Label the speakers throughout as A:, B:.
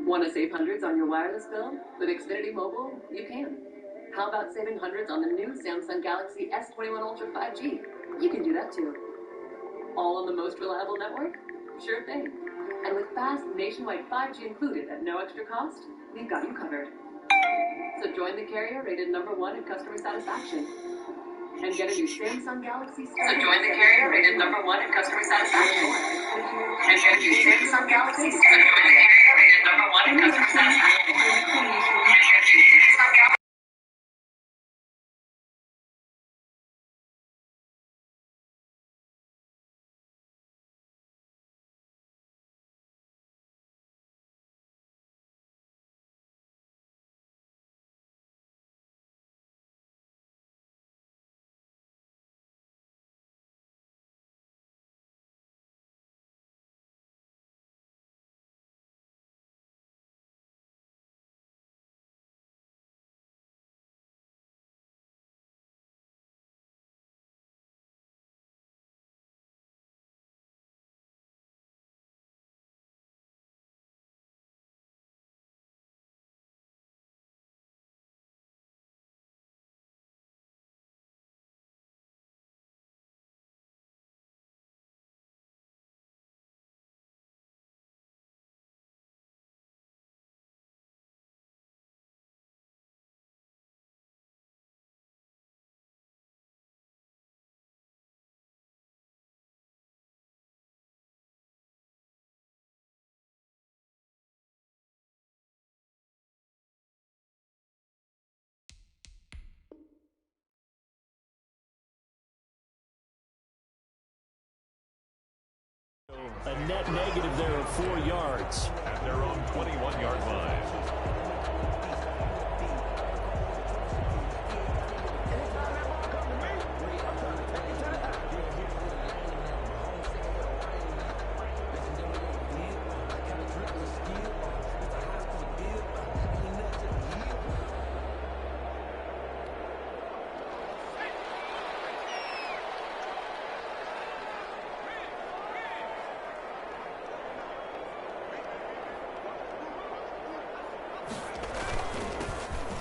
A: Want to save hundreds on your wireless bill? With Xfinity Mobile, you can. How about saving hundreds on the new Samsung Galaxy S21 Ultra 5G? You can do that too. All on the most reliable network? Sure thing. And with fast nationwide 5G included at no extra cost, we've got you covered. So join the carrier rated #1 in customer satisfaction. And get a new Samsung Galaxy. So join the carrier rated #1 in customer satisfaction. And get a new Samsung Galaxy. So join the carrier rated #1 in customer satisfaction. And get a new Samsung Galaxy.
B: A net negative there of 4 yards.
C: At their own 21-yard line.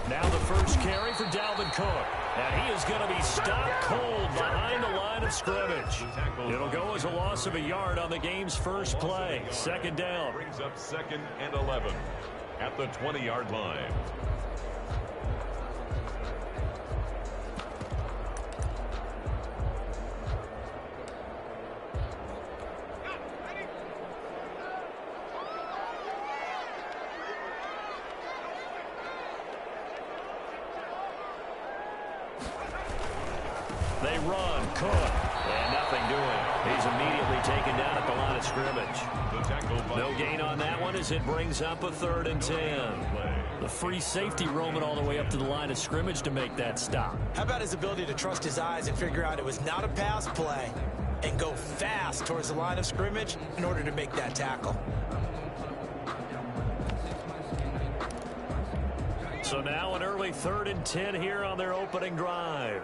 B: Now the first carry for Dalvin Cook. And he is going to be stopped cold behind the line of scrimmage. It'll go as a loss of a yard on the game's first play. Second down.
C: Brings up 2nd and 11 at the 20-yard line.
B: They run, Cook, and nothing doing. He's immediately taken down at the line of scrimmage. No gain on that one as it brings up a 3rd and 10. The free safety roaming all the way up to the line of scrimmage to make that stop.
D: How about his ability to trust his eyes and figure out it was not a pass play and go fast towards the line of scrimmage in order to make that tackle?
B: So now an early 3rd and 10 here on their opening drive.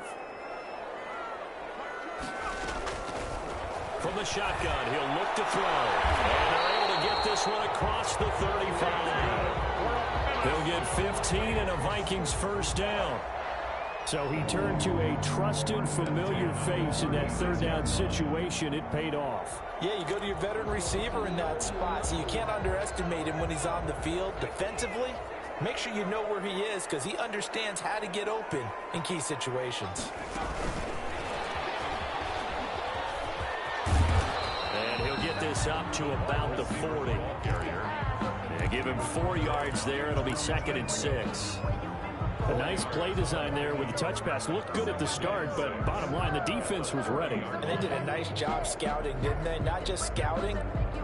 B: From the shotgun, he'll look to throw. And they're able to get this one across the 35. He'll get 15 and a Vikings first down. So he turned to a trusted, familiar face in that 3rd down situation. It paid off.
D: Yeah, you go to your veteran receiver in that spot, so you can't underestimate him when he's on the field. Defensively, make sure you know where he is because he understands how to get open in key situations.
B: And he'll get this up to about the 40. They give him 4 yards there. It'll be 2nd and 6. A nice play design there with the touch pass. Looked good at the start, but bottom line, the defense was ready.
D: And they did a nice job scouting, didn't they? Not just scouting,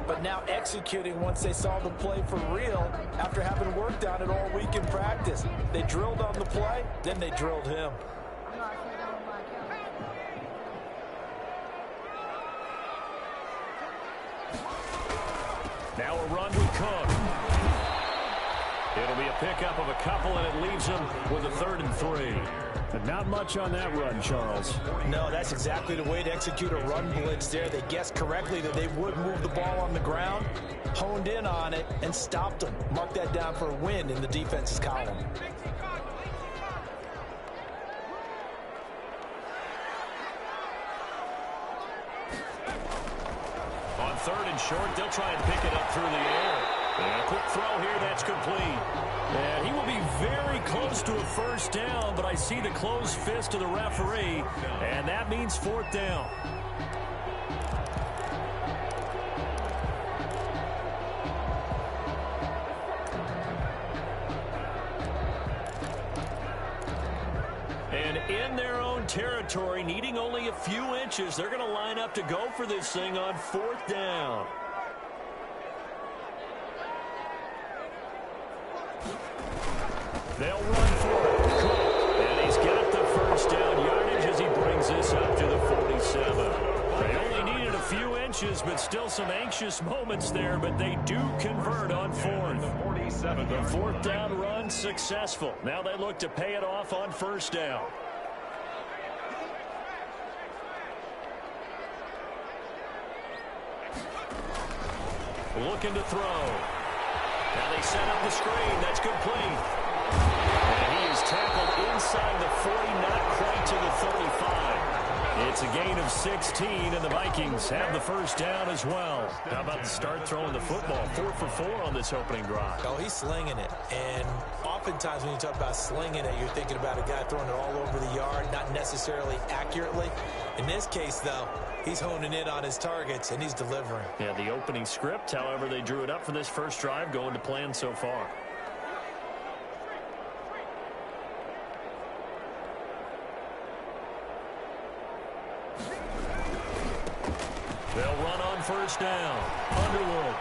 D: but now executing once they saw the play for real after having worked on it all week in practice. They drilled on the play, then they drilled him.
B: Now a run with Cook. It'll be a pickup of a couple, and it leaves him with a 3rd and 3. But not much on that run, Charles.
D: No, that's exactly the way to execute a run blitz there. They guessed correctly that they would move the ball on the ground, honed in on it, and stopped them. Mark that down for a win in the defense's column.
B: On 3rd and short, they'll try and pick it up through the air. And a quick throw here, that's complete. And he will be very close to a first down, but I see the closed fist of the referee, and that means 4th down. And in their own territory, needing only a few inches, they're going to line up to go for this thing on 4th down. They'll run for it. And he's got the first down yardage as he brings this up to the 47. They only needed a few inches, but still some anxious moments there, but they do convert on 4th. The 4th down run successful. Now they look to pay it off on 1st down. Looking to throw. Now they set up the screen. That's complete. And he is tackled inside the 40, not quite to the 35. It's a gain of 16, and the Vikings have the first down as well. How about the start throwing the football? 4 for 4 on this opening drive.
D: Oh, he's slinging it. And oftentimes when you talk about slinging it, you're thinking about a guy throwing it all over the yard, not necessarily accurately. In this case, though, he's honing in on his targets, and he's delivering.
B: Yeah, the opening script, however, they drew it up for this first drive, going to plan so far. They'll run on first down. Underwood.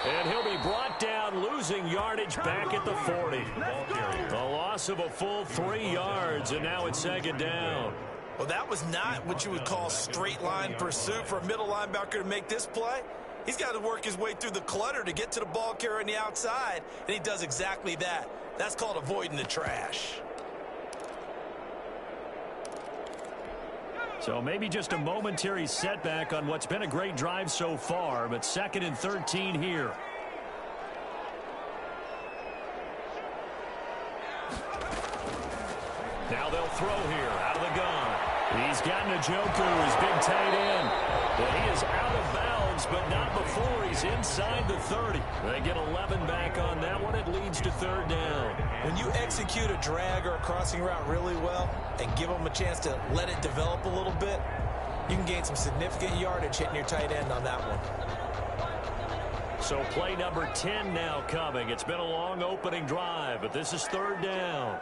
B: And he'll be brought down, losing yardage back at the 40. A loss of a full 3 yards, and now it's 2nd down.
D: Well, that was not what you would call straight line pursuit for a middle linebacker to make this play. He's got to work his way through the clutter to get to the ball carrier on the outside, and he does exactly that. That's called avoiding the trash.
B: So maybe just a momentary setback on what's been a great drive so far, but 2nd and 13 here. Now they'll throw here out of the gun. He's got Njoku, his big tight end. But he is out of bounds, but not before he's inside the 30. They get 11 back on that one. It leads to 3rd down.
D: When you execute a drag or a crossing route really well and give them a chance to let it develop a little bit, you can gain some significant yardage hitting your tight end on that one.
B: So play number 10 now coming. It's been a long opening drive, but this is 3rd down.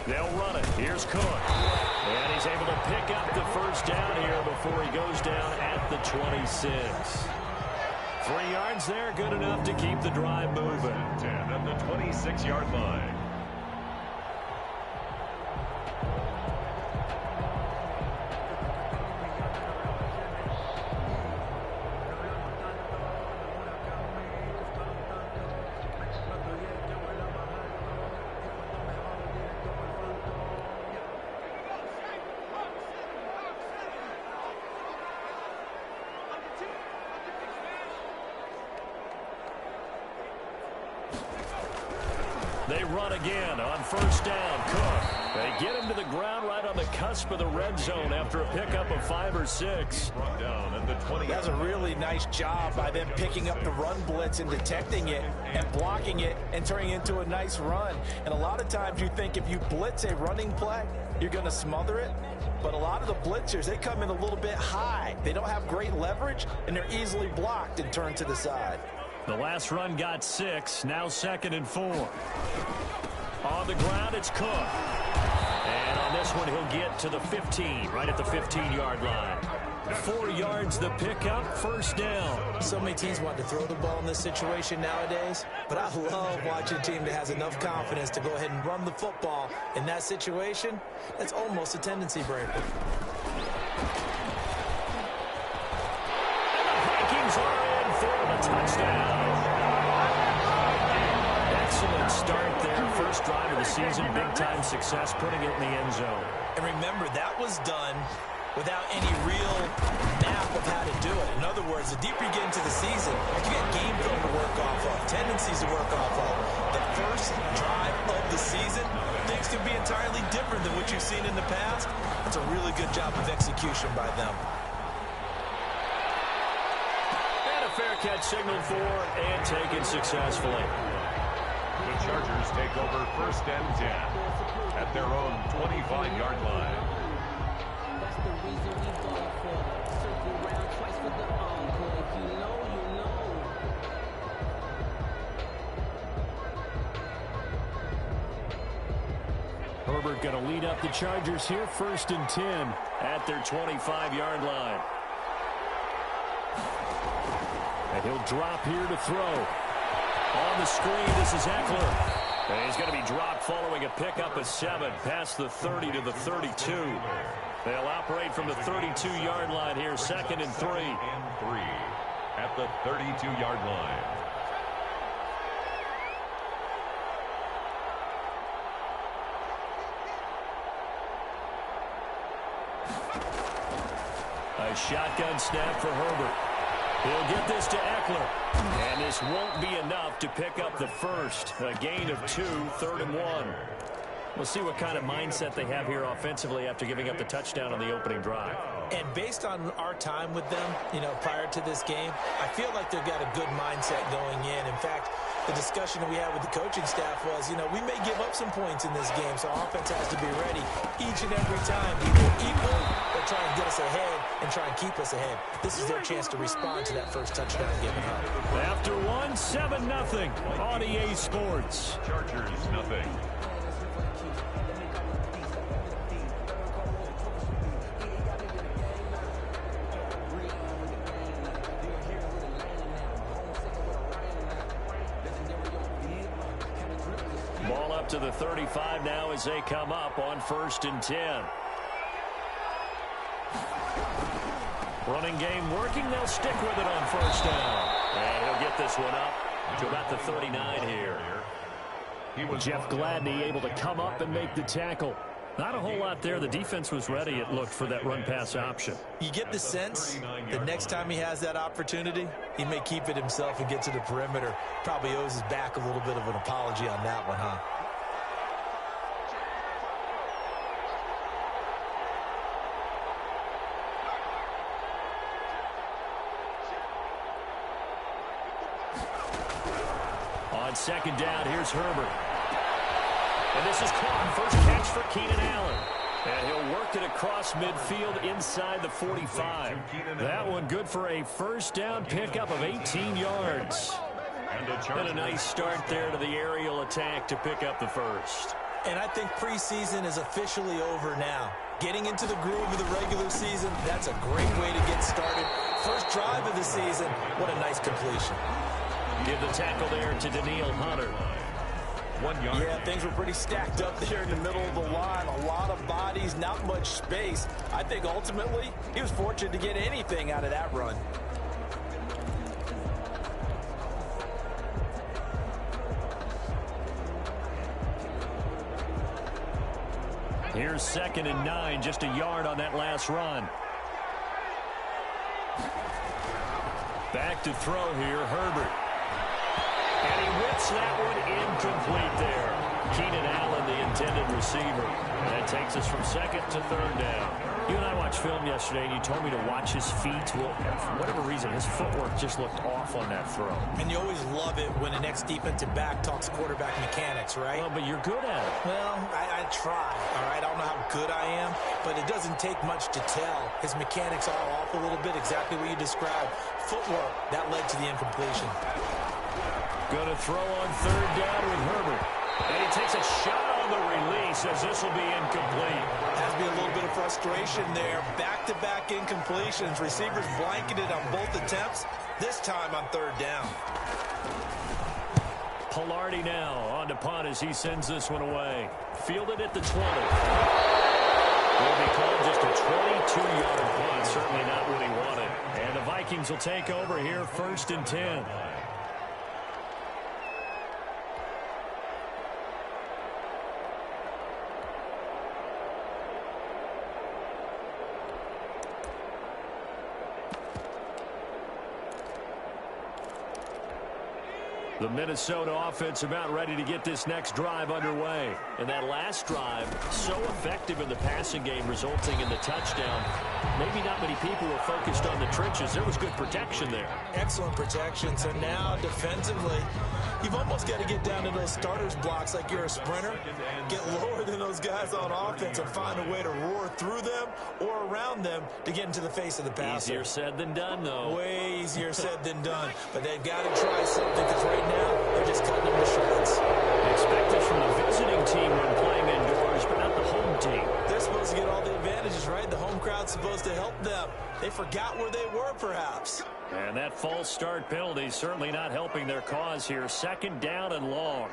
B: They'll run it. Here's Cook. And he's able to pick up the first down here before he goes down at the 26. 3 yards there, good enough to keep the drive moving.
C: 10 at the 26-yard line.
B: They run again on first down. Cook. They get him to the ground right on the cusp of the red zone after a pickup of 5 or 6.
C: Brought down at the 20.
D: That's a really nice job by them picking up the run blitz and detecting it and blocking it and turning it into a nice run. And a lot of times you think if you blitz a running play, you're going to smother it. But a lot of the blitzers, they come in a little bit high. They don't have great leverage, and they're easily blocked and turned to the side.
B: The last run got 6. Now 2nd and 4. On the ground, it's Cook. And on this one, he'll get to the 15, right at the 15-yard line. 4 yards the pickup, first down.
D: So many teams want to throw the ball in this situation nowadays, but I love watching a team that has enough confidence to go ahead and run the football in that situation. That's almost a tendency breaker.
B: And the Vikings are in for the touchdown. Excellent good start there. First drive of the season, big-time success, putting it in the end zone.
D: And remember, that was done without any real map of how to do it. In other words, the deeper you get into the season, you get game film to work off of, tendencies to work off of. The first drive of the season, things can be entirely different than what you've seen in the past. It's a really good job of execution by them.
B: And a fair catch signaled for and taken successfully.
C: The Chargers take over 1st and 10 at their own 25-yard line.
E: The reason we ball for circle round twice for the encore. If you know, you know.
B: Herbert going to lead up the Chargers here, 1st and 10 at their 25-yard line. And he'll drop here to throw. On the screen, this is Eckler. And he's going to be dropped following a pickup of 7 past the 30 to the 32. They'll operate from the 32-yard line here, 2nd and 3.
C: At the 32-yard line.
B: A shotgun snap for Herbert. He'll get this to Eckler. And this won't be enough to pick up the first. A gain of 2, 3rd and 1. We'll see what kind of mindset they have here offensively after giving up the touchdown on the opening drive.
D: And based on our time with them, prior to this game, I feel like they've got a good mindset going in. In fact, the discussion that we had with the coaching staff was, we may give up some points in this game, so our offense has to be ready each and every time, either equal or try and get us ahead and try and keep us ahead. This is their chance to respond to that first touchdown given up.
B: After 1, 7-0 on EA Sports.
C: Chargers, nothing.
B: Ball up to the 35 now as they come up on 1st and 10. Running game working. They'll stick with it on 1st down. And he'll get this one up to about the 39 here. Jeff Gladney able to come up and make the tackle. Not a whole lot there. The defense was ready, it looked, for that run-pass option.
D: You get the sense that next time he has that opportunity, he may keep it himself and get to the perimeter. Probably owes his back a little bit of an apology on that one, huh?
B: On 2nd down, here's Herbert. And this is caught. First catch for Keenan Allen. And he'll work it across midfield inside the 45. That one good for a 1st down pickup of 18 yards. And a nice start there to the aerial attack to pick up the first.
D: And I think preseason is officially over now. Getting into the groove of the regular season, that's a great way to get started. First drive of the season, what a nice completion.
B: Give the tackle there to Danielle Hunter.
C: 1 yard.
D: Yeah, things were pretty stacked up there in the middle of the line. A lot of bodies, not much space. I think ultimately he was fortunate to get anything out of that run.
B: Here's 2nd and 9, just a yard on that last run. Back to throw here, Herbert. And he whips that one incomplete there. Keenan Allen, the intended receiver. That takes us from 2nd to 3rd down. You and I watched film yesterday, and you told me to watch his feet. Well, for whatever reason, his footwork just looked off on that throw.
D: And you always love it when the next defensive back talks quarterback mechanics, right?
B: Well, but you're good at it.
D: Well, I try, all right? I don't know how good I am, but it doesn't take much to tell. His mechanics are off a little bit, exactly what you described. Footwork, that led to the incompletion.
B: Going to throw on 3rd down with Herbert. And he takes a shot on the release as this will be incomplete.
D: Has to be a little bit of frustration there. Back-to-back incompletions. Receivers blanketed on both attempts, this time on 3rd down.
B: Palardy now on to punt as he sends this one away. Fielded at the 20. Will be called just a 22-yard punt. Certainly not what he wanted. And the Vikings will take over here, 1st and 10. The Minnesota offense about ready to get this next drive underway. And that last drive, so effective in the passing game, resulting in the touchdown. Maybe not many people were focused on the trenches. There was good protection there.
D: Excellent protection. So now defensively, you've almost got to get down to those starters blocks like you're a sprinter. Get lower than those guys on offense and find a way to roar through them or around them to get into the face of the passer.
B: Easier said than done, though.
D: Way easier said than done. But they've got to try something because right now they're just cutting them to shreds.
B: Expected from the visiting team when playing indoors, but not the home team.
D: They're supposed to get all the advantages, right? The home crowd's supposed to help them. They forgot where they were, perhaps.
B: And that false start penalty certainly not helping their cause here. 2nd down and long.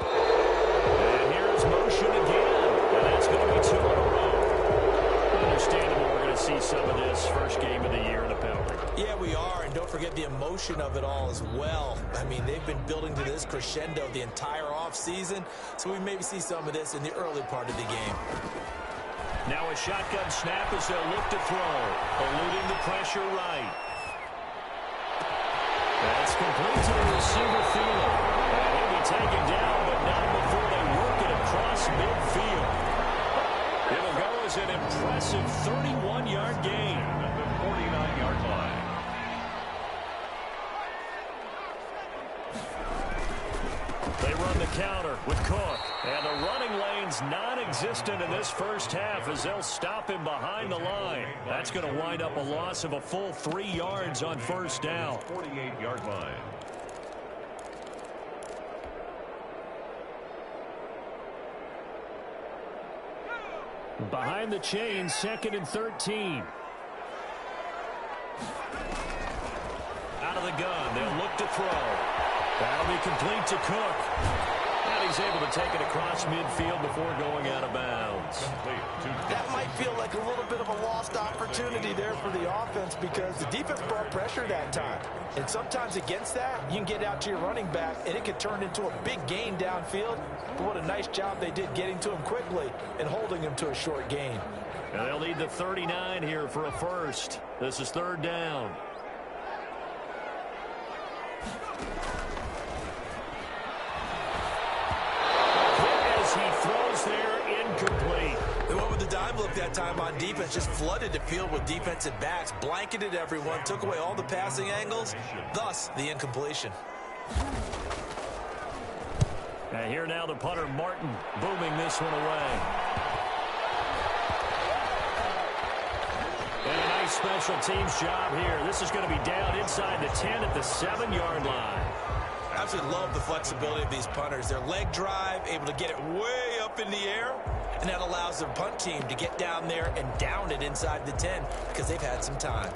B: And here's motion again. And that's going to be 2 in a row. Understandable we're going to see some of this first game of the year in a penalty.
D: Yeah, we are. And don't forget the emotion of it all as well. I mean, they've been building to this crescendo the entire offseason. So we maybe see some of this in the early part of the game.
B: Now a shotgun snap as they'll look to throw. Eluding the pressure right. That's complete to the receiver field. And he'll be taken down, but not before they work it across midfield. It'll go as an impressive 31-yard gain.
C: At the 49-yard line.
B: They run the counter with Cook. And the running lane's non-existent in this first half as they'll stop him behind the line. That's going to wind up a loss of a full 3 yards on first down.
C: 48-yard line.
B: Behind the chain, 2nd and 13. Out of the gun, they'll look to throw. That'll be complete to Cook. And he's able to take it across midfield before going out of bounds.
D: That might feel like a little bit of a lost opportunity there for the offense because the defense brought pressure that time. And sometimes against that, you can get out to your running back, and it could turn into a big gain downfield. But what a nice job they did getting to him quickly and holding him to a short gain.
B: And they'll need the 39 here for a first. This is 3rd down. As he throws there, incomplete.
D: They went with the dime look that time on defense, just flooded the field with defensive backs, blanketed everyone, took away all the passing angles, thus the incompletion.
B: And here now the punter, Martin, booming this one away. And a nice special teams job here. This is going to be down inside the 10 at the 7-yard line.
D: I absolutely love the flexibility of these punters. Their leg drive, able to get it way up in the air, and that allows their punt team to get down there and down it inside the 10 because they've had some time.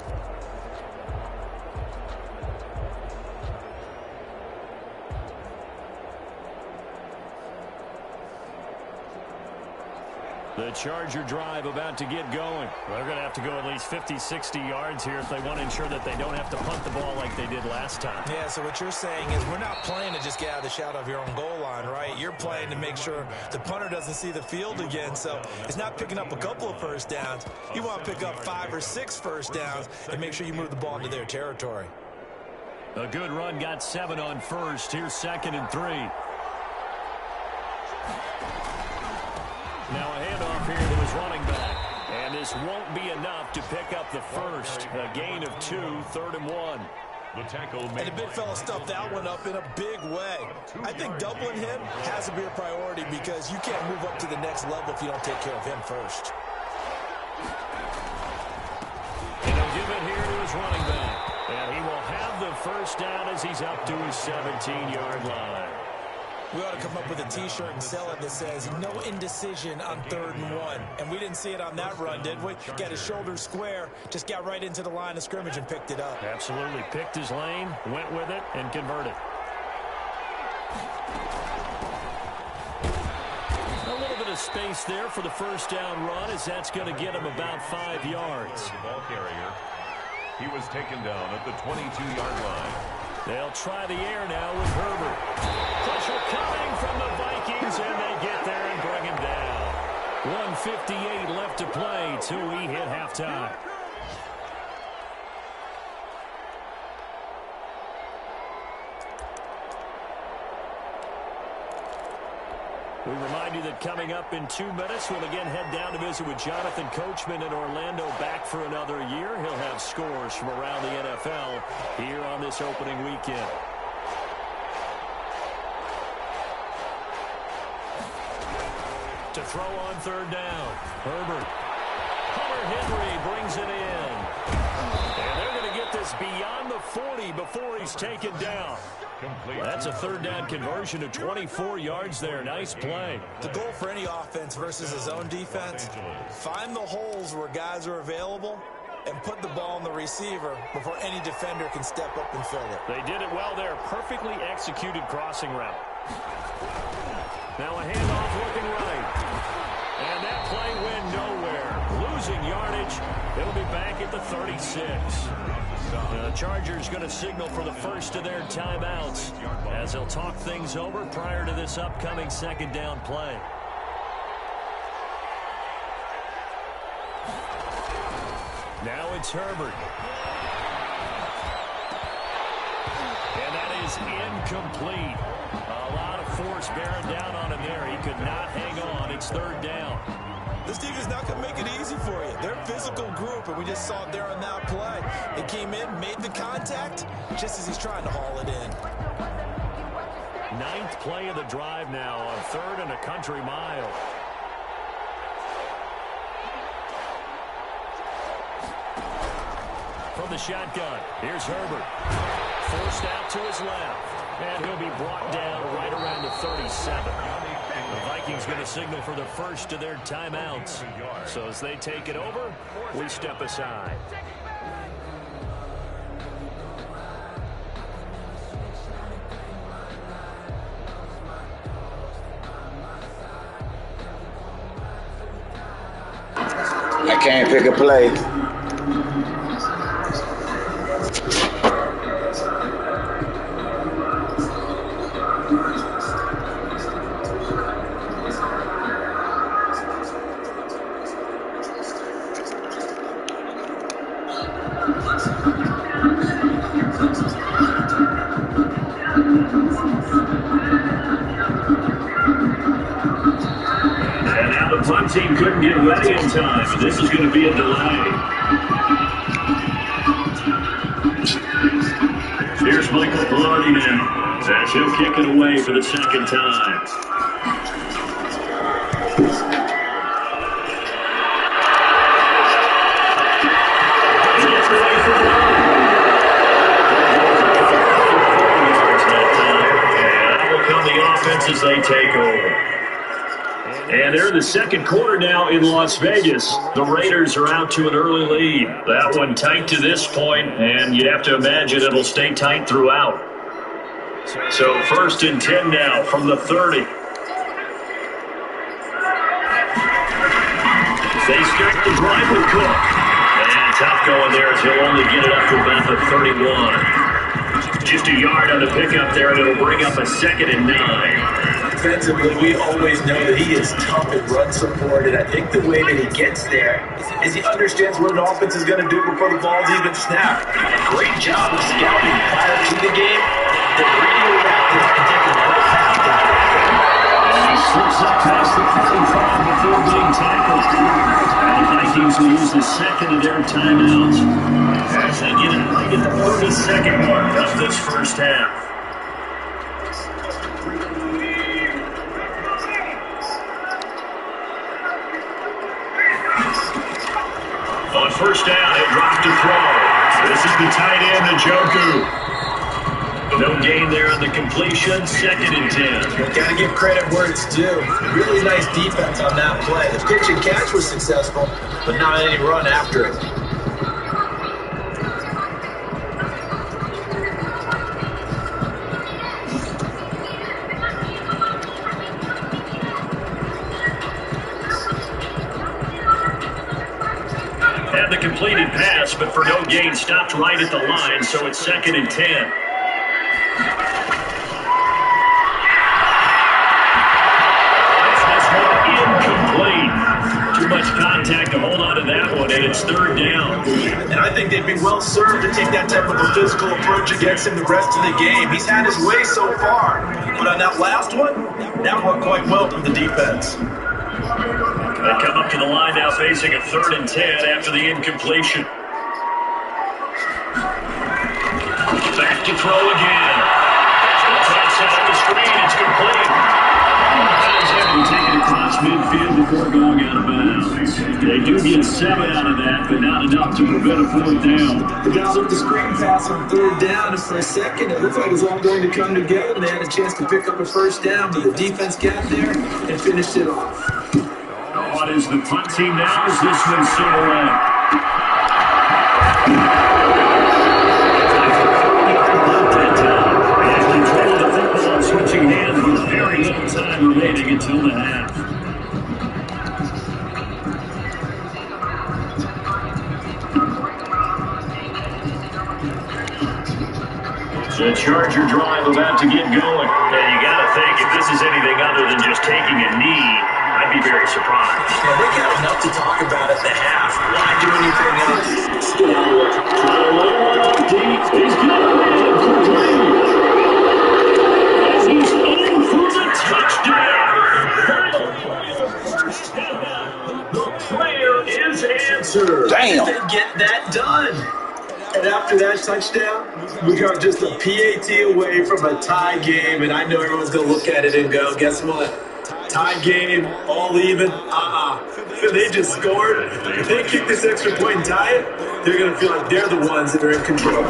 B: The Charger drive about to get going. They're going to have to go at least 50, 60 yards here if they want to ensure that they don't have to punt the ball like they did last time.
D: Yeah, so what you're saying is we're not playing to just get out of the shadow of your own goal line, right? You're playing to make sure the punter doesn't see the field again. So it's not picking up a couple of first downs. You want to pick up 5 or 6 first downs and make sure you move the ball into their territory.
B: A good run, got 7 on first. Here's 2nd and 3. Now a handoff here to his running back. And this won't be enough to pick up the first. A gain of 2, 3rd and 1.
C: The tackle
D: And
C: made.
D: the big fella stuffed that one up in a big way. I think doubling him has to be a priority because you can't move up to the next level if you don't take care of him first.
B: And he'll give it here to his running back. And he will have the first down as he's up to his 17-yard line.
D: We ought to come up with a T-shirt and sell it that says, no indecision on 3rd and 1. And we didn't see it on that run, did we? Got his shoulders square, just got right into the line of scrimmage and picked it up.
B: Absolutely. Picked his lane, went with it, and converted. A little bit of space there for the first down run as that's going to get him about 5 yards.
C: The ball carrier. He was taken down at the 22-yard line.
B: They'll try the air now with Herbert. Pressure coming from the Vikings, and they get there and bring him down. 1:58 left to play till we hit halftime. We remind you that coming up in 2 minutes, we'll again head down to visit with Jonathan Coachman in Orlando, back for another year. He'll have scores from around the NFL here on this opening weekend. To throw on third down, Herbert. Hunter Henry brings it in. And they're going to get this beyond the 40 before he's taken down. That's a third down conversion of 24 yards there. Nice play.
D: The goal for any offense versus his own defense, find the holes where guys are available and put the ball on the receiver before any defender can step up and fill it.
B: They did it well there. Perfectly executed crossing route. Now a handoff looking right. And that play went nowhere. Losing yardage. It'll be back at the 36. The Chargers going to signal for the first of their timeouts as they'll talk things over prior to this upcoming second down play. Now it's Herbert. And that is incomplete. A lot of force bearing down on him there. He could not hang on. It's third down.
D: This team is not going to make it easy for you. They're a physical group, and we just saw it there on that play. They came in, made the contact, just as he's trying to haul it in.
B: 9th play of the drive now on 3rd and a country mile. From the shotgun, here's Herbert. Forced out to his left, and he'll be brought down right around the 37. The Vikings going to signal for the first of their timeouts. So as they take it over, we step aside.
F: I can't pick a play.
B: And now the punt team couldn't get ready in time. This is going to be a delay. Here's Michael Velarde now, as he'll kick it away for the second time. As they take over. And they're in the second quarter now in Las Vegas. The Raiders are out to an early lead. That one tight to this point, and you'd have to imagine it'll stay tight throughout. So 1st and 10 now from the 30. They start the drive with Cook. And tough going there as he'll only get it up to about the 31. Just a yard on the pickup there, and it'll bring up a 2nd and 9.
G: Defensively, we always know that he is tough in run support, and I think the way that he gets there is he understands what an offense is going to do before the ball's even snapped. A great job of scouting prior to the game. They're really reactive and taking the whole path down.
B: And he slips up past the 45 before being tackled. And the Vikings will use the second of their timeouts as they get it right at the 32nd mark of this first half. On first down, he'll drop to throw. This is the tight end, Njoku. No gain there on the completion, 2nd and 10.
G: You got to give credit where it's due. Really nice defense on that play. The pitch and catch was successful, but not any run after it.
B: Had the completed pass, but for no gain, stopped right at the line, so it's 2nd and 10. Incomplete. Too much contact to hold on to that one, and it's 3rd down.
G: And I think they'd be well served to take that type of a physical approach against him the rest of the game. He's had his way so far, but on that last one, that worked quite well for the defense.
B: They come up to the line now facing a 3rd and 10 after the incompletion. Back to throw again. Set up the screen. It's complete. He's having to take it across midfield before going out of bounds. They do get 7 out of that, but not enough to prevent a 4th down.
G: The guys with the screen pass on 3rd down, and for a second it looked like it was all going to come together. They had a chance to pick up a 1st down, but the defense got there and finished it off.
B: What is the punt team now as this one's set away? Switching hands with very little time remaining until the half. The Charger drive about to get going.
C: Yeah, you got to think if this is anything other than just taking a knee, I'd be very surprised.
G: Yeah, they got enough to talk about at the half. Why do anything else? Still
B: Deep is good. He's in for the touchdown. The prayer is answered.
F: Damn.
G: They get that done. And after that touchdown, we are just a PAT away from a tie game. And I know everyone's going to look at it and go, guess what? Tie game, all even. If they just scored, if they kick this extra point and tie it, they're going to feel like they're the ones that are in control.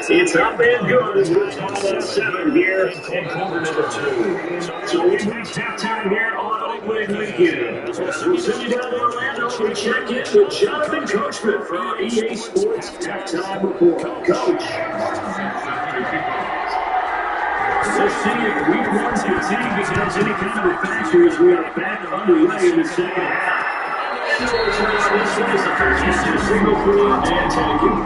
B: It's up and good as we're 12-7 here in quarter number 2. So we've reached halftime here on opening weekend. We'll send you down to Orlando to check in with Jonathan Coachman for our EA Sports halftime report. Coach. Let's see if week 1's fatigue becomes any kind of a factor as we are back underway in the second half. This is the first half of single play and taking.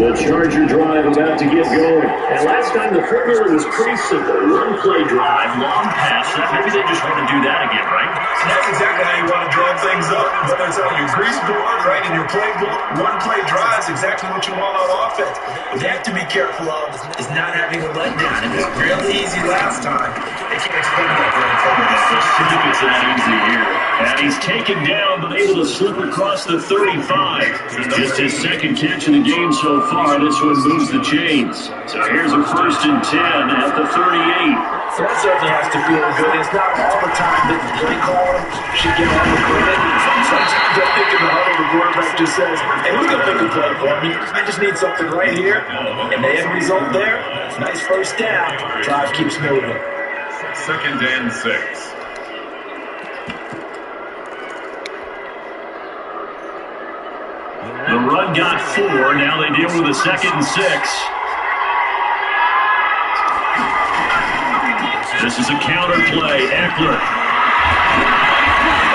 B: The Charger drive about to get going. And last time the formula was pretty simple. 1-play drive, long pass. Maybe they just want to do that again, right?
G: That's exactly how you want to draw things up. Whether it's on your grease board, right, in your playbook, 1-play drive is exactly what you want on offense. What they have to be careful of is not having a letdown. It was really easy last time. They can't expect that going forward.
B: I think it's that easy here. And he's taken down, but able to slip across the 35. Just his second catch of the game so far. This one moves the chains. So here's a 1st and 10 at the 38.
G: So that certainly has to feel good. It's not all the time that the play caller should get all the credit. Sometimes I think in the huddle, the quarterback just says, hey, who's going to make a play for me? I just need something right here. And the end result there, nice 1st down. Drive keeps moving.
C: 2nd and 6.
B: The run got 4. Now they deal with a 2nd and 6. This is a counter play. Eckler.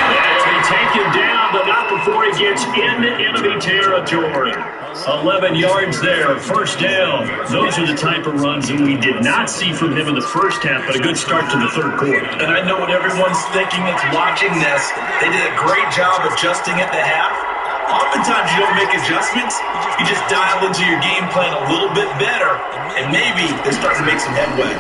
B: And they take him down, but not before he gets into enemy territory. 11 yards there, 1st down. Those are the type of runs that we did not see from him in the first half, but a good start to the 3rd quarter.
G: And I know what everyone's thinking that's watching this. They did a great job adjusting at the half. Oftentimes you don't make adjustments. You just dial into your game plan a little bit better, and maybe they're starting to make some headway.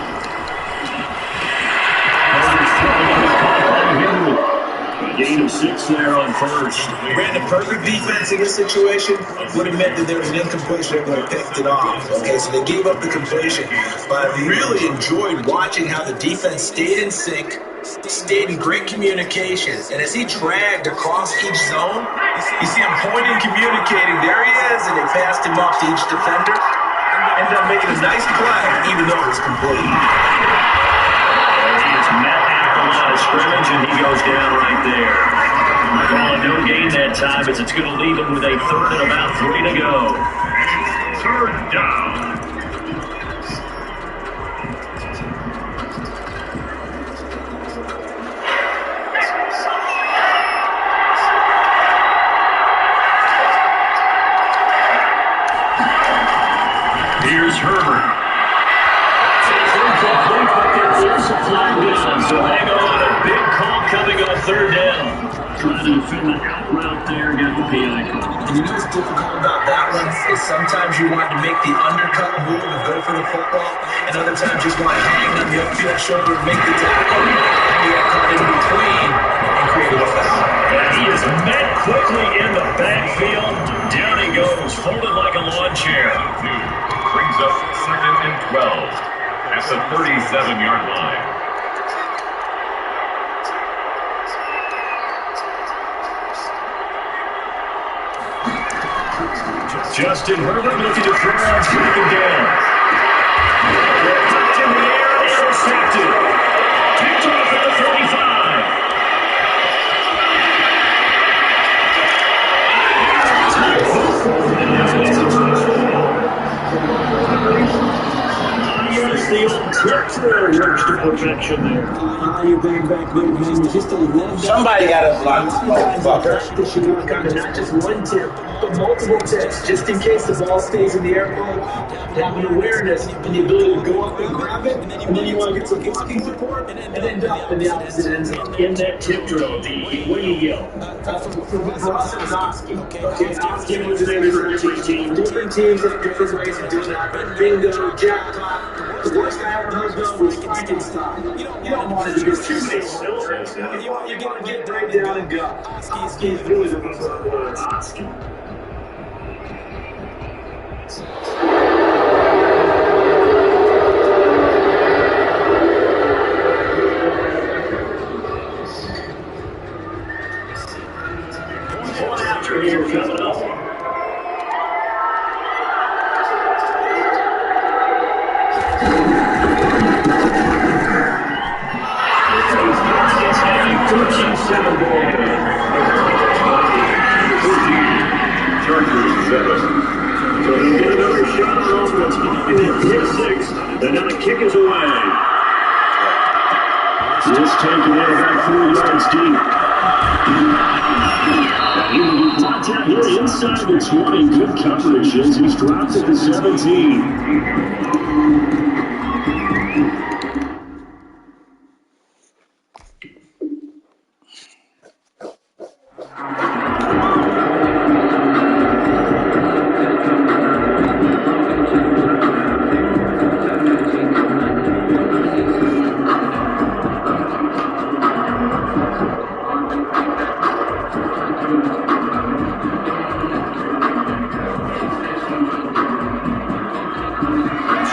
B: A gain of 6 there on 1st.
G: Ran a perfect defense in this situation. Would have meant that there was an incompletion that would have picked it off. Okay, so they gave up the completion. But I really enjoyed watching how the defense stayed in sync, stayed in great communication. And as he dragged across each zone, you see him pointing, communicating. There he is, and they passed him off to each defender. Ended up making a nice play, even though it was complete.
B: He's met at the line of scrimmage, and he goes down right there. Call a no gain that time, as it's going to leave him with a 3rd and about 3 to go.
C: 3rd down.
B: Here's Herbert. It's incomplete, but there is a flag down, so hang on. A big call coming on third down. Trying to defend the out route there, got the PI call.
G: And you know what's difficult about that one is sometimes you want to make the undercut move and go for the football, and other times you just want to hang on the upfield shoulder and make the tackle. And you got caught in between and created a foul.
B: And he is met quickly in the backfield. Down he goes, folded like a lawn chair.
C: Brings up 2nd and 12 at the 37-yard line.
B: Justin Herbert looking to throw on 2nd down. Tucked in the air, intercepted. Picked off at the 45. Yes, the old tip throw works to perfection there.
G: You bring back there, man. You just don't love that.
F: Somebody got to block this motherfucker.
G: This should work on not just one tip, but multiple tips, just in case the ball stays in the airplane. Having awareness and the ability to go up and grab it, and then you want to get some blocking support, and end up in the opposite end zone.
B: In that tip drill, D, what do you yell?
G: For us, it was Oski. Okay, Oski was the name of the team. Different teams have different ways of doing that. Bingo, jackpot. The worst I ever heard of was Frankenstein. You don't want to do too many syllables. You want to get right down and go. Oski is really the most Oski.
B: Here coming up.
C: Chargers 7.
B: So they get another shot on offense. And then pick 6. And now the kick is away. This taken in about 4 yards deep. He will be brought down here inside the 20. Good coverage as he's dropped at the 17.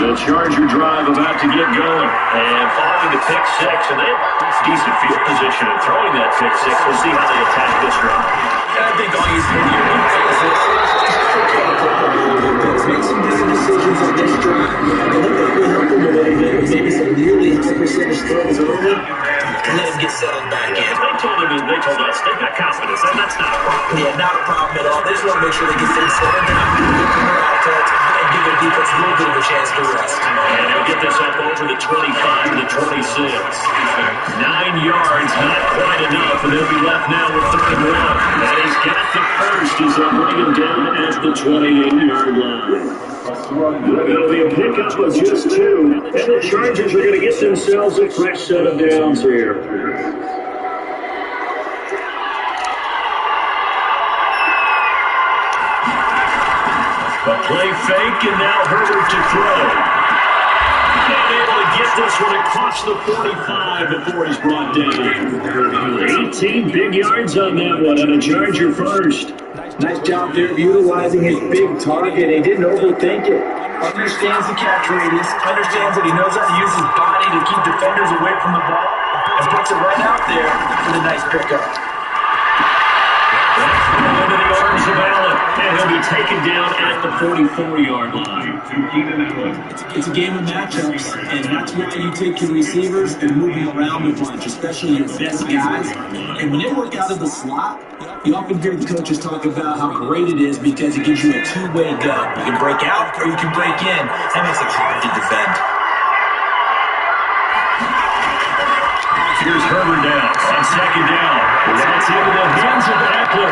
B: So Charger drive about to get going. And following the pick 6, and they have decent field position and throwing that pick 6. We'll see how they attack this round.
G: I think all he's going to make some decent decisions on this drive. I think that will help him a little bit with maybe some really high percentage throws early and let him get settled back in.
B: They told us they got confidence, and that's not a problem.
G: Yeah, not a problem at all. They just want to make sure they get things settled down, get from their outlet, and give their defense a little bit of a chance to rest.
B: And they'll get this up over the 25 to 26. 9 yards, not quite enough, and they'll be left now with 3rd down. And he's got the first as they bring him down at the 28-yard line. It'll be a pickup of just 2, and the Chargers are going to get themselves a fresh set of downs here. A play fake, and now Herbert to throw. And able to get this one across the 45 before he's brought down. 18 big yards on that one, and a Charger first.
G: Nice job there of utilizing his big target. He didn't overthink it. Understands the catch radius, understands that he knows how to use his body to keep defenders away from the ball, and puts it right out there for the nice pickup.
B: Into the arms of Allen, and he'll be taken down at the 44-yard line.
G: It's a game of matchups, and that's why you take your receivers and move them around a bunch, especially your best guys. And when they work out of the slot, you often hear the coaches talk about how great it is because it gives you a two-way go. You can break out or you can break in. That makes it hard to defend.
B: Here's Herbert down on 2nd down. That's into the hands of Eckler.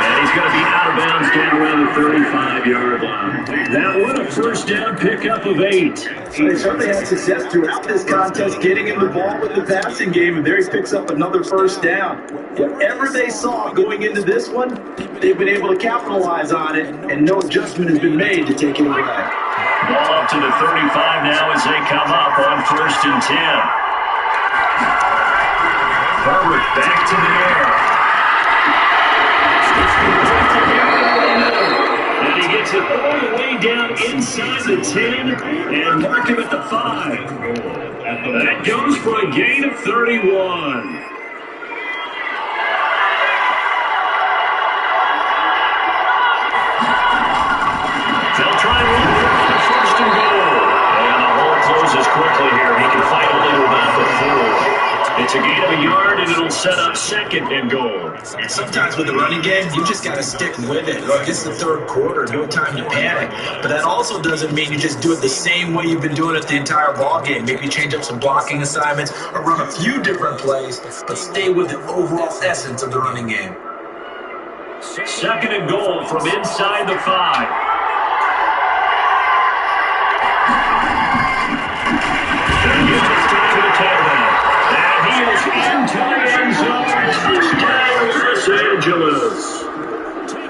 B: And he's going to be out of bounds down around the 35-yard line. That one a first down pickup of 8.
G: So they certainly had success throughout this contest getting him the ball with the passing game, and there he picks up another first down. Whatever they saw going into this one, they've been able to capitalize on it, and no adjustment has been made to take it away.
B: Ball up to the 35 now as they come up on 1st and 10. Herbert back to the air. And he gets it all the way down inside the 10 and mark him at the 5. That goes for a gain of 31. They'll try and run for first and goal. And the hole closes quickly here. He can fight only to about the 4. It's a gain of a yard, and it'll set up 2nd and goal.
G: And sometimes with the running game, you just got to stick with it. Look, it's the 3rd quarter, no time to panic. But that also doesn't mean you just do it the same way you've been doing it the entire ball game. Maybe change up some blocking assignments or run a few different plays, but stay with the overall essence of the running game.
B: 2nd and goal from inside the 5. And he gets time to the tailback. And he is into the end zone. Touchdown, Los Angeles.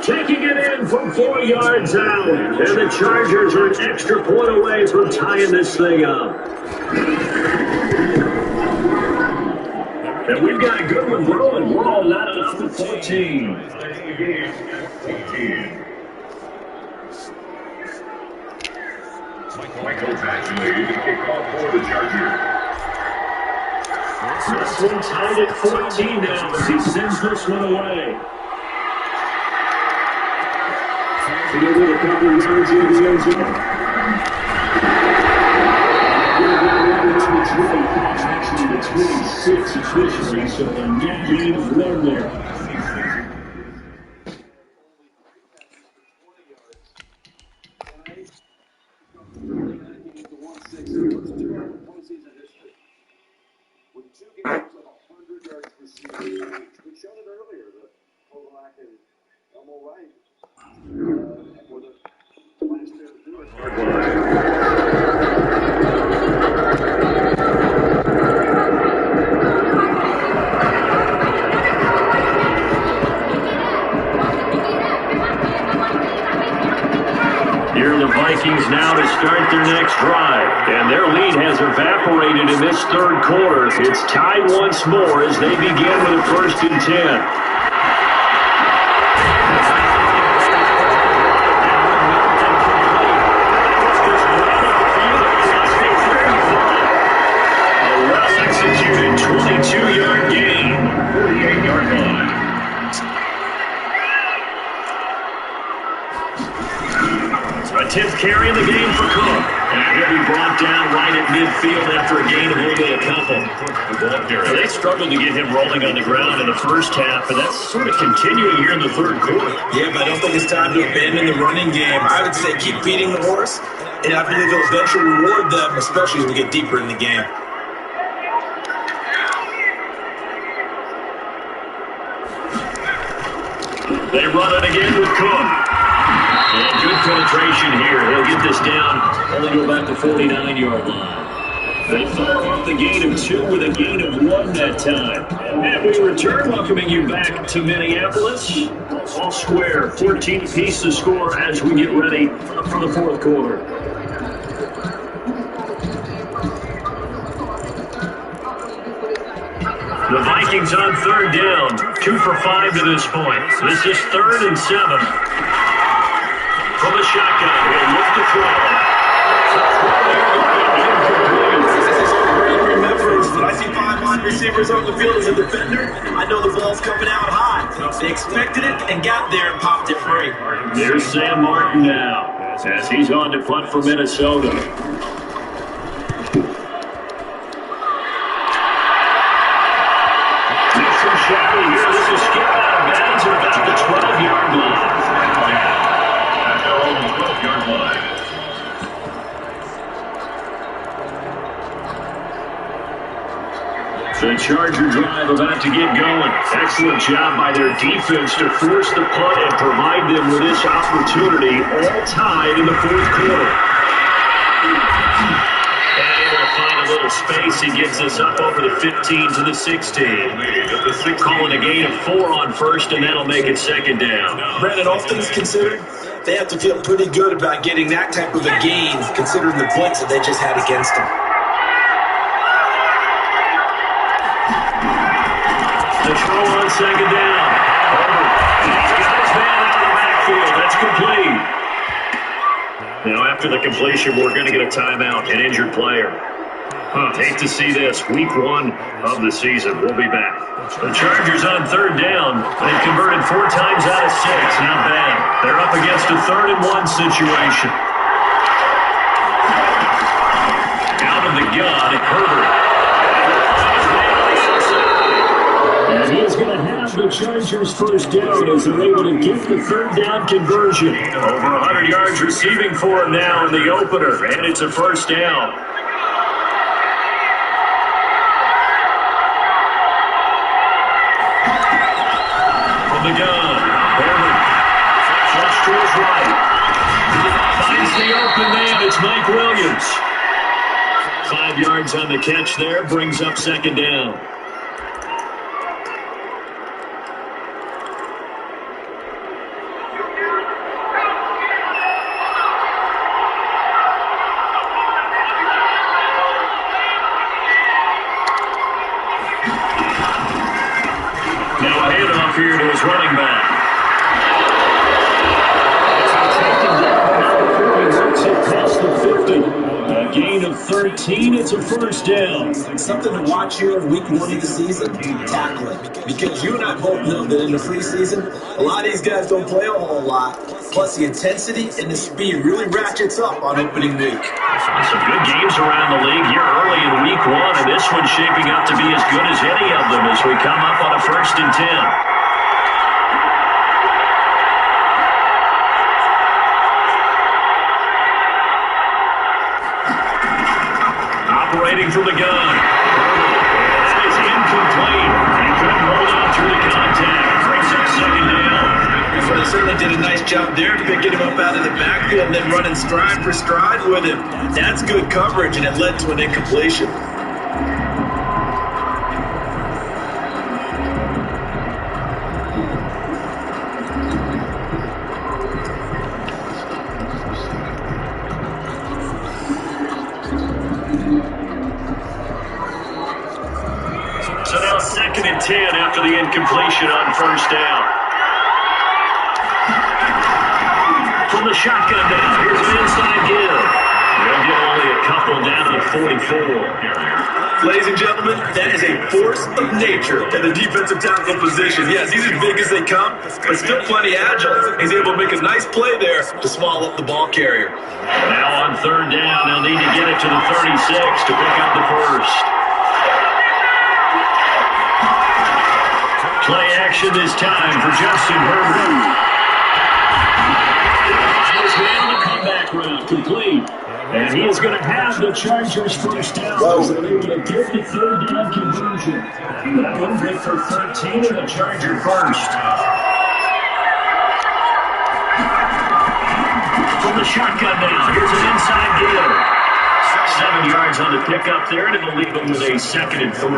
B: Taking it in from 4 yards out. And the Chargers are an extra point away from tying this thing up. And we've got a good one brewing. We're all lining up at 14.
C: Michael Badgley, the kickoff for the Chargers.
B: This one tied at 14 now as he sends this one away. To get with a couple of yards in the end zone. Actually, the 26 officially, so a net gain of 1 there. Here are the Vikings now to start their next drive. And their lead has evaporated in this 3rd quarter. It's tied once more as they begin with a 1st and 10. Well-executed 22-yard gain, 48-yard line. A 10th carry in the game for Cook. And he'll be brought down right at midfield after a gain of only a couple. They struggled to get him rolling on the ground in the first half, but that's sort of continuing here in the 3rd quarter.
G: Yeah, but I don't think it's time to abandon the running game. I would say keep feeding the horse, and I believe it'll eventually reward them, especially as we get deeper in the game.
B: They run it again with Cook. And good penetration here. He'll get this down, only go back to 49-yard line. They fire off the gain of 2 with a gain of 1 that time. And we return, welcoming you back to Minneapolis. All square, 14 apiece to score as we get ready for the 4th quarter. The Vikings on 3rd down, 2 for 5 to this point. This is 3rd and 7. From the shotgun, he'll look to throw.
G: Remember, when I see 5 wide receivers on the field as a defender, I know the ball's coming out high. They expected it and got there and popped it free.
B: There's Sam Martin now, as he's on to punt for Minnesota. This is Shady here. This is skipped out of bounds at about the 12-yard line. The Charger drive about to get going. Excellent job by their defense to force the punt and provide them with this opportunity, all tied in the fourth quarter. And able to find a little space. He gets us up over the 15 to the 16. Calling a gain of 4 on first, and that'll make it second down.
G: Brandon, all things considered, they have to feel pretty good about getting that type of a gain, considering the blitz that they just had against them.
B: The throw on second down. Herbert. He's got his man out of the backfield. That's complete. Now, after the completion, we're going to get a timeout, an injured player. Hate to see this. Week 1 of the season. We'll be back. The Chargers on third down. They've converted 4 times out of 6. Not bad. They're up against a 3rd-and-1 situation. Out of the gun, Herbert. And he's going to have the Chargers first down as they're able to get the 3rd down conversion. Over 100 yards receiving for him now in the opener, and it's a first down. From the gun, Herbert. Flush to his right. Finds the open man. It's Mike Williams. 5 yards on the catch there, brings up second down. Here to his running back. Across the 50. A gain of 13. It's a first down.
G: Something to watch here in week 1 of the season, tackling. Because you and I both know that in the preseason, a lot of these guys don't play a whole lot. Plus the intensity and the speed really ratchets up on opening week.
B: Some good games around the league here early in week 1, and this one's shaping up to be as good as any of them as we come up on a 1st and 10. Operating from the gun. That is incomplete. He couldn't hold on through the contact. Brings up second down.
G: So they certainly did a nice job there, picking him up out of the backfield and then running stride for stride with him. That's good coverage, and it led to an incompletion.
B: So now 2nd and 10 after the incompletion on first down. From the shotgun down, here's an inside give. They'll get only a couple down to the 44.
G: Ladies and gentlemen, that is a force of nature at the defensive tackle position. Yes, he's as big as they come, but still plenty agile. He's able to make a nice play there to swallow up the ball carrier.
B: Now on third down, they'll need to get it to the 36 to pick up the first. Play action this time for Justin Herbert. He's on the comeback route, complete. And he is going to have the Chargers first down. They're able to get the 3rd down conversion. That one good for 13 and the Charger first. From the shotgun now, here's an inside give. 7 yards on the pickup there, and it'll leave them with a 2nd and 3.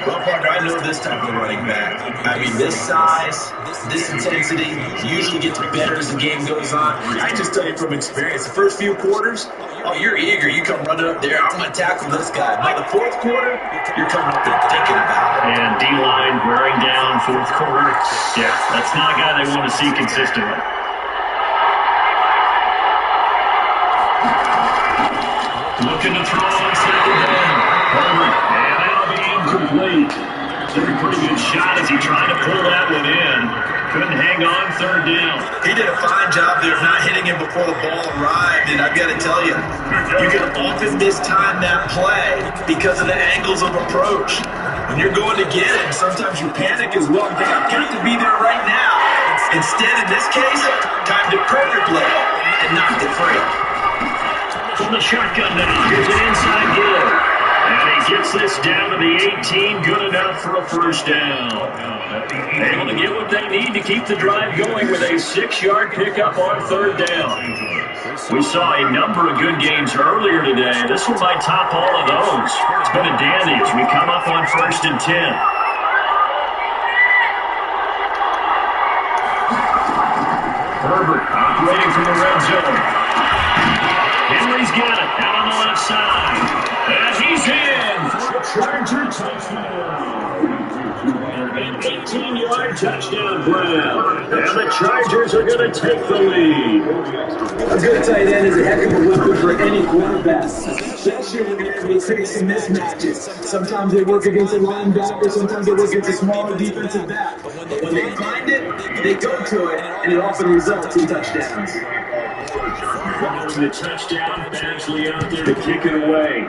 G: Well, partner, I know this type of running back. I mean, this size, this intensity usually gets better as the game goes on. I can just tell you from experience, the first few quarters, oh, you're eager. You come running up there, I'm going to tackle this guy. By the 4th quarter, you're coming up there thinking about it.
B: And D-line wearing down 4th quarter. Yeah, that's not a guy they want to see consistently. Looking to throw on second down. Herbert, and that'll be incomplete. Took a pretty good shot as he tried to pull that one in. Couldn't hang on third down.
G: He did a fine job there of not hitting him before the ball arrived, and I've got to tell you, you can often mistime that play because of the angles of approach. When you're going to get him, sometimes you panic as well and think, I've got to be there right now. Instead, in this case, timed it perfectly and knocked it free.
B: From the shotgun now, here's an inside give. And he gets this down to the 18, good enough for a first down. Able to get what they need to keep the drive going with a 6-yard pickup on third down. We saw a number of good games earlier today. This one might top all of those. It's been a dandy as we come up on 1st and 10. Herbert operating from the red zone. Henry's got it out on the left side. And he's in for a Charger touchdown. An 18-yard touchdown grab. And the Chargers are going to take the lead.
G: A good tight end is a heck of a weapon for any quarterback, especially when they're facing mismatches. Sometimes they work against a linebacker, sometimes they work against a smaller defensive back. But when they find it, they go to it, and it often results in touchdowns.
B: The touchdown, Badgley out there to kick it away.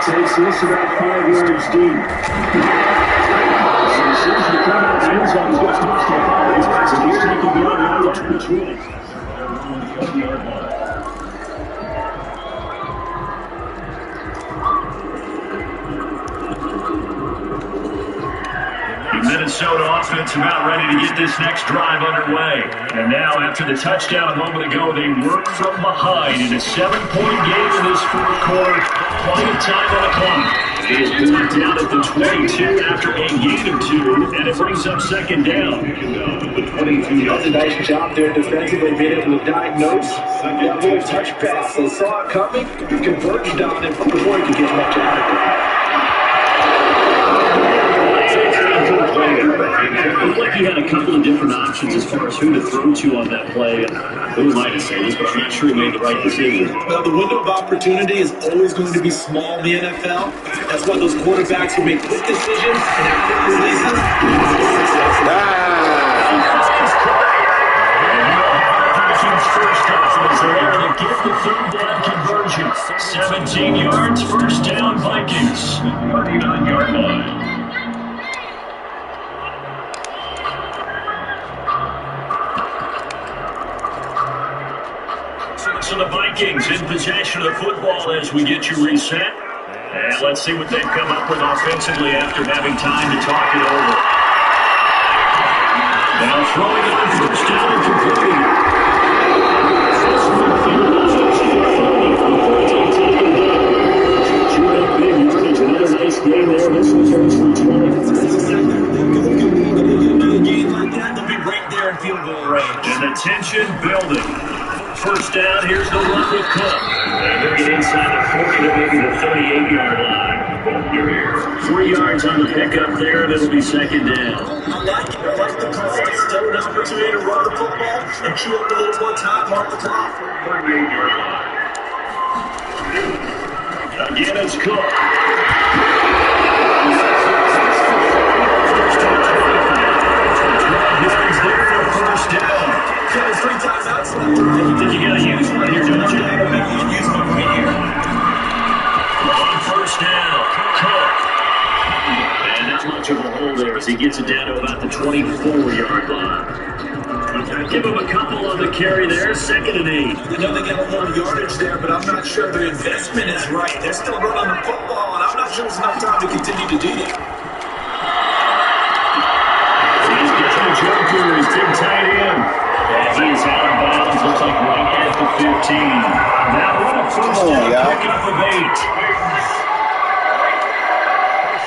B: Takes this about 5 yards deep. He's taking the other between. Minnesota offense about ready to get this next drive underway. And now, after the touchdown a moment ago, they work from behind in a 7-point game in this fourth quarter. Plenty of time on the clock. It is brought down at the 22 after a gain of 2, and it brings up second down.
G: The 22 does a nice job there defensively, being able to diagnose that little touch pass. They saw it coming, converged on it before he could get much out of it.
B: It looked like he had a couple of different options as far as who to throw to on that play. Who am I to say this, but I'm not sure he made the right decision.
G: Well, the window of opportunity is always going to be small in the NFL. That's why those quarterbacks who make quick decisions and have quick releases.
B: First offense there to get the third down conversion. 17 yards, first down, Vikings. 39-yard line. So the Vikings in possession of the football as we get you reset. And let's see what they've come up with offensively after having time to talk it over. Now throwing it on first down and completing. Big yardage, another nice game there. This returns for 20.
G: They'll be right there in field goal range.
B: And the tension building. First down, here's the run with Cook. And they'll get inside the 40 to maybe the 38-yard line. 3 yards on the pickup there, and it'll be second down.
G: I like it. I like the call. It's still an opportunity to run the football and chew up a little more time on the clock.
B: 38-yard line. Again, it's Cook. Yards there for first down.
G: There's 3 timeouts left.
B: You think you got to use one here, don't you?
G: Use one here.
B: On first down, Cook. And not much of a hole there as he gets it down to about the 24-yard line. Give him a couple on the carry there, 2nd and 8.
G: I know they got a little yardage there, but I'm not sure their investment is right. They're still running the football, and I'm not sure there's enough time to continue to do that.
B: He's getting the joker, his big tight end. And he is out of bounds, looks like right at the 15. Now what a first down pickup of 8.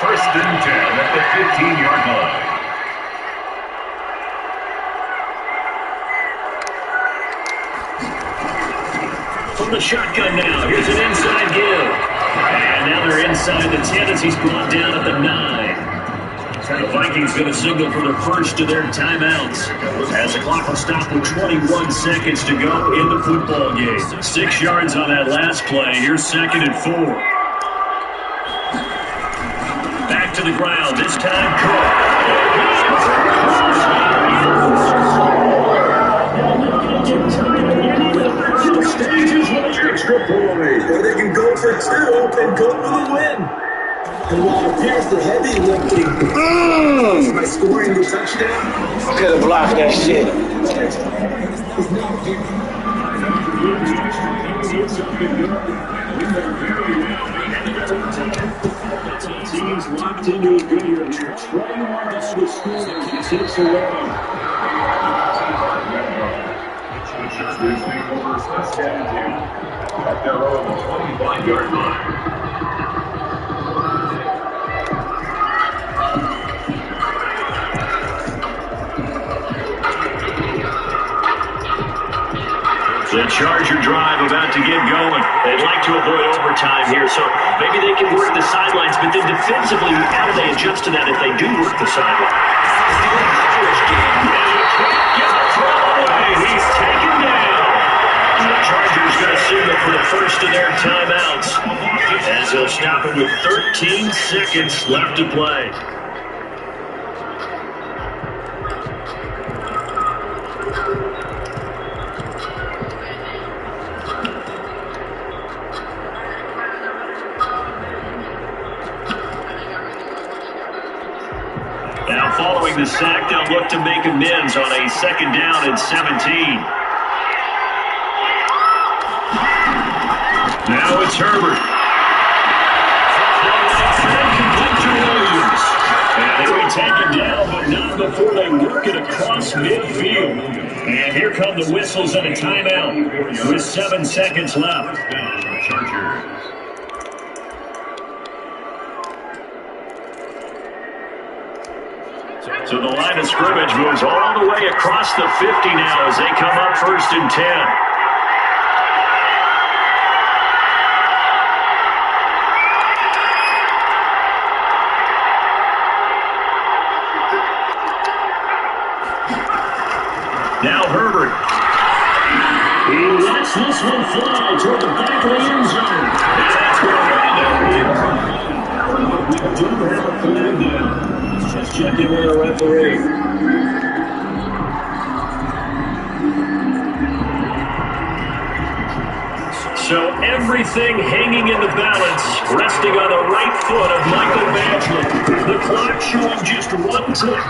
C: First and 10 at the 15-yard line.
B: From the shotgun now, here's an inside give. And now they're inside the 10 as he's brought down at the 9. The Vikings going to signal for the first of their timeouts as the clock will stop with 21 seconds to go in the football game. 6 yards on that last play. Here's 2nd and 4. Back to the ground. This time, Cook. Stages with the extra point.
G: Or they can go for 2 and go for the win. And while it appears the heavy lifting by scoring the touchdown,
F: Could have blocked that shit.
G: Teams locked into a good year here. Trying to run all the scores and takes away.
C: The Chargers take over first and 10 at their own 25-yard line.
G: The Charger drive about to get going. They'd like to avoid overtime here, so maybe they can work the sidelines, but then defensively, how do they adjust to that if they do work the sidelines? Get the throw away. He's taken down. The Chargers going to send it for the first of their timeouts, as they'll stop it with 13 seconds left to play. Now following the sack, they'll look to make amends on a second down and 17. Now it's Herbert. Complete to Williams. And he'll be taken down, but not before they work it across midfield. And here come the whistles and a timeout with 7 seconds left.
C: Chargers.
G: So the line of scrimmage moves all the way across the 50 now as they come up first and 10. Now Herbert. He lets this one fly toward the back of the end zone. That's where we do have a flag down. Just checking with the referee. So everything hanging in the balance, resting on the right foot of Michael Badgley. The clock showing just 1 tick.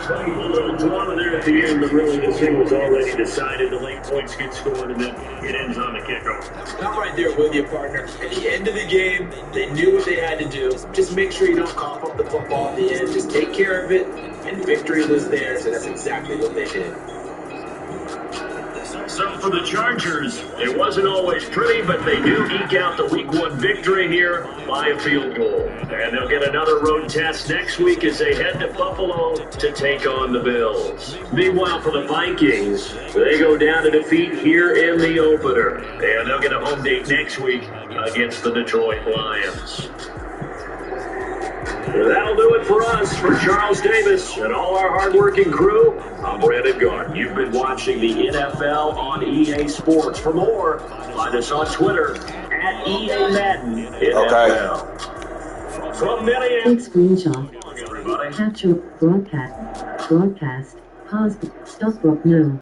G: A little drama there at the end, but really this thing was already decided. The late points get scored, and then it ends on the kickoff.
H: I'm right there with you, partner. At the end of the game, they knew what they had to do. Just make sure you don't cough up the football at the end. Just take care of it, and victory was theirs, and that's exactly what they did.
G: So for the Chargers, it wasn't always pretty, but they do eke out the Week 1 victory here by a field goal. And they'll get another road test next week as they head to Buffalo to take on the Bills. Meanwhile, for the Vikings, they go down to defeat here in the opener. And they'll get a home date next week against the Detroit Lions. That'll do it for us. For Charles Davis and all our hardworking crew, I'm Brandon Gart. You've been watching the NFL on EA Sports. For more, find us on Twitter at EA Madden NFL. From Minneapolis.
I: Take screenshot. Capture broadcast. Pause. Stop. No.